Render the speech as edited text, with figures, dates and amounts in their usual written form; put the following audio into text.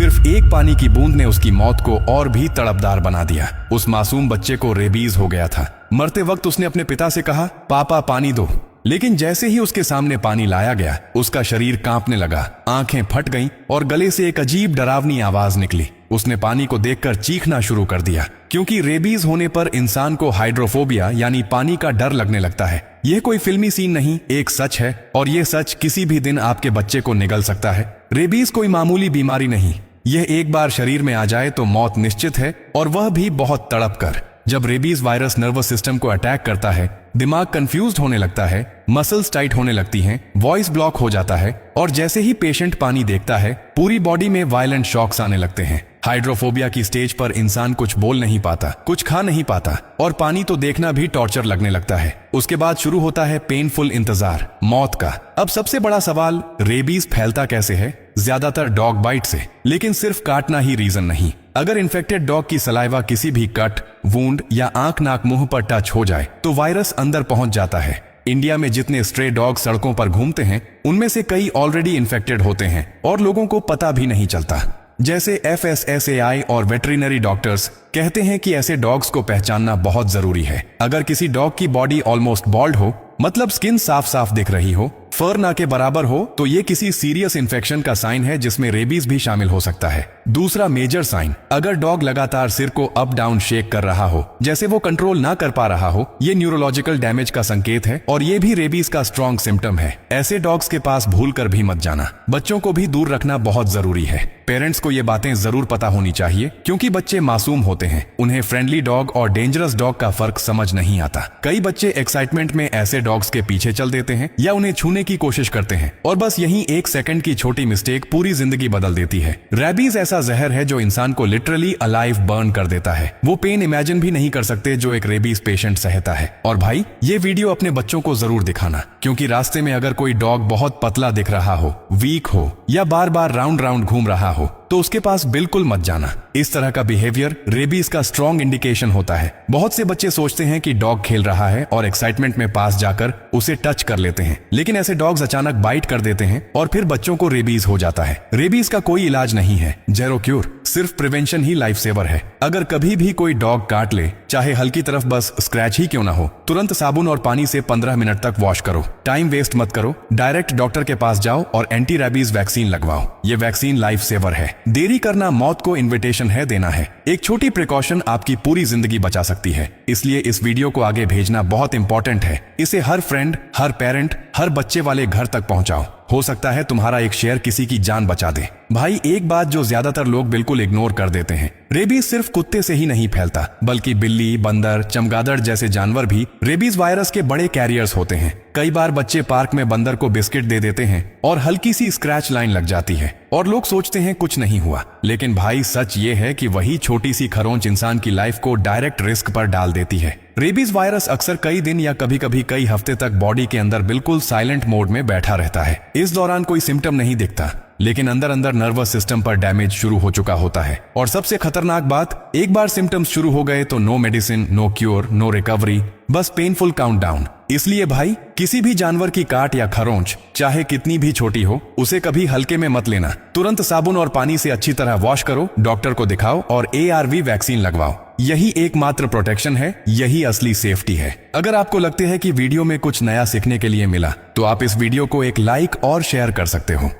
सिर्फ एक पानी की बूंद ने उसकी मौत को और भी तड़पदार बना दिया। उस मासूम बच्चे को रेबीज हो गया था। मरते वक्त उसने अपने पिता से कहा, पापा पानी दो। लेकिन जैसे ही उसके सामने पानी लाया गया, उसका शरीर कांपने लगा, आंखें फट गईं और गले से एक अजीब डरावनी आवाज निकली। उसने पानी को देखकर चीखना शुरू कर दिया, क्योंकि रेबीज होने पर इंसान को हाइड्रोफोबिया यानी पानी का डर लगने लगता है। यह कोई फिल्मी सीन नहीं, एक सच है, और यह सच किसी भी दिन आपके बच्चे को निगल सकता है। रेबीज कोई मामूली बीमारी नहीं, यह एक बार शरीर में आ जाए तो मौत निश्चित है, और वह भी बहुत तड़प कर। जब रेबीज वायरस नर्वस सिस्टम को अटैक करता है, दिमाग कंफ्यूज्ड होने लगता है, मसल्स टाइट होने लगती हैं, वॉइस ब्लॉक हो जाता है, और जैसे ही पेशेंट पानी देखता है, पूरी बॉडी में वायलेंट शॉक्स आने लगते हैं। हाइड्रोफोबिया की स्टेज पर इंसान कुछ बोल नहीं पाता, कुछ खा नहीं पाता, और पानी तो देखना भी टॉर्चर लगने लगता है। उसके बाद शुरू होता है पेनफुल इंतजार, मौत का। अब सबसे बड़ा सवाल, रेबीज फैलता कैसे है? ज्यादातर डॉग बाइट से, लेकिन सिर्फ काटना ही रीजन नहीं। अगर इन्फेक्टेड डॉग की सलाइवा किसी भी कट, वुंड या आंख नाक मुंह पर टच हो जाए तो वायरस अंदर पहुंच जाता है। इंडिया में जितने स्ट्रे डॉग सड़कों पर घूमते हैं, उनमें से कई ऑलरेडी इन्फेक्टेड होते हैं और लोगों को पता भी नहीं चलता। जैसे FSSAI और वेटरिनरी डॉक्टर्स कहते हैं कि ऐसे डॉग्स को पहचानना बहुत जरूरी है। अगर किसी डॉग की बॉडी ऑलमोस्ट बॉल्ड हो, मतलब स्किन साफ साफ दिख रही हो, फर ना के बराबर हो, तो ये किसी सीरियस इन्फेक्शन का साइन है जिसमें रेबीज भी शामिल हो सकता है। दूसरा मेजर साइन, अगर डॉग लगातार सिर को अप डाउन शेक कर रहा हो, जैसे वो कंट्रोल ना कर पा रहा हो, ये न्यूरोलॉजिकल डैमेज का संकेत है और ये भी रेबीज का स्ट्रॉन्ग सिम्टम है। ऐसे डॉग्स के पास भूल कर भी मत जाना। बच्चों को भी दूर रखना बहुत जरूरी है। पेरेंट्स को ये बातें जरूर पता होनी चाहिए, क्योंकि बच्चे मासूम होते हैं, उन्हें फ्रेंडली डॉग और डेंजरस डॉग का फर्क समझ नहीं आता। कई बच्चे एक्साइटमेंट में ऐसे डॉग्स के पीछे चल देते हैं या उन्हें छूने की कोशिश करते हैं, और बस यही एक सेकंड की छोटी मिस्टेक पूरी जिंदगी बदल देती है। रेबीज ऐसा जहर है जो इंसान को लिटरली अलाइव बर्न कर देता है। वो पेन इमेजिन भी नहीं कर सकते जो एक रेबीज पेशेंट सहता है। और भाई, ये वीडियो अपने बच्चों को जरूर दिखाना, क्योंकि रास्ते में अगर कोई डॉग बहुत पतला दिख रहा हो, वीक हो या बार बार राउंड राउंड घूम रहा हो, तो उसके पास बिल्कुल मत जाना। इस तरह का बिहेवियर रेबीज का स्ट्रॉन्ग इंडिकेशन होता है। बहुत से बच्चे सोचते हैं कि डॉग खेल रहा है और एक्साइटमेंट में पास जाकर उसे टच कर लेते हैं, लेकिन ऐसे डॉग्स अचानक बाइट कर देते हैं और फिर बच्चों को रेबीज हो जाता है। रेबीज का कोई इलाज नहीं है, जेरो क्यूर, सिर्फ प्रिवेंशन ही लाइफ सेवर है। अगर कभी भी कोई डॉग काट ले, चाहे हल्की तरफ बस स्क्रैच ही क्यों ना हो, तुरंत साबुन और पानी से 15 मिनट तक वॉश करो। टाइम वेस्ट मत करो, डायरेक्ट डॉक्टर के पास जाओ और एंटी रेबीज वैक्सीन लगवाओ। ये वैक्सीन लाइफ सेवर है। देरी करना मौत को इन्विटेशन है देना है। एक छोटी प्रिकॉशन आपकी पूरी जिंदगी बचा सकती है। इसलिए इस वीडियो को आगे भेजना बहुत इंपॉर्टेंट है। इसे हर फ्रेंड, हर पेरेंट, हर बच्चे वाले घर तक पहुंचाओ। हो सकता है तुम्हारा एक शेयर किसी की जान बचा दे। भाई, एक बात जो ज्यादातर लोग बिल्कुल इग्नोर कर देते हैं, रेबीज सिर्फ कुत्ते से ही नहीं फैलता, बल्कि बिल्ली, बंदर, चमगादड़ जैसे जानवर भी रेबीज वायरस के बड़े कैरियर्स होते हैं। कई बार बच्चे पार्क में बंदर को बिस्किट दे देते हैं और हल्की सी स्क्रैच लाइन लग जाती है और लोग सोचते हैं कुछ नहीं हुआ, लेकिन भाई सच ये है कि वही छोटी सी खरोंच इंसान की लाइफ को डायरेक्ट रिस्क पर डाल देती है। रेबीज वायरस अक्सर कई दिन या कभी कभी कई हफ्ते तक बॉडी के अंदर बिल्कुल साइलेंट मोड में बैठा रहता है। इस दौरान कोई सिम्टम नहीं दिखता, लेकिन अंदर अंदर नर्वस सिस्टम पर डैमेज शुरू हो चुका होता है। और सबसे खतरनाक बात, एक बार सिम्टम्स शुरू हो गए तो no medicine, no cure, no recovery, बस पेनफुल काउंटडाउन। इसलिए भाई, किसी भी जानवर की काट या खरोंच, चाहे कितनी भी छोटी हो, उसे कभी हल्के में मत लेना। तुरंत साबुन और पानी से अच्छी तरह वॉश करो, डॉक्टर को दिखाओ और ARV वैक्सीन लगवाओ। यही एकमात्र प्रोटेक्शन है, यही असली सेफ्टी है। अगर आपको लगते हैं कि वीडियो में कुछ नया सीखने के लिए मिला, तो आप इस वीडियो को एक लाइक और शेयर कर सकते हो।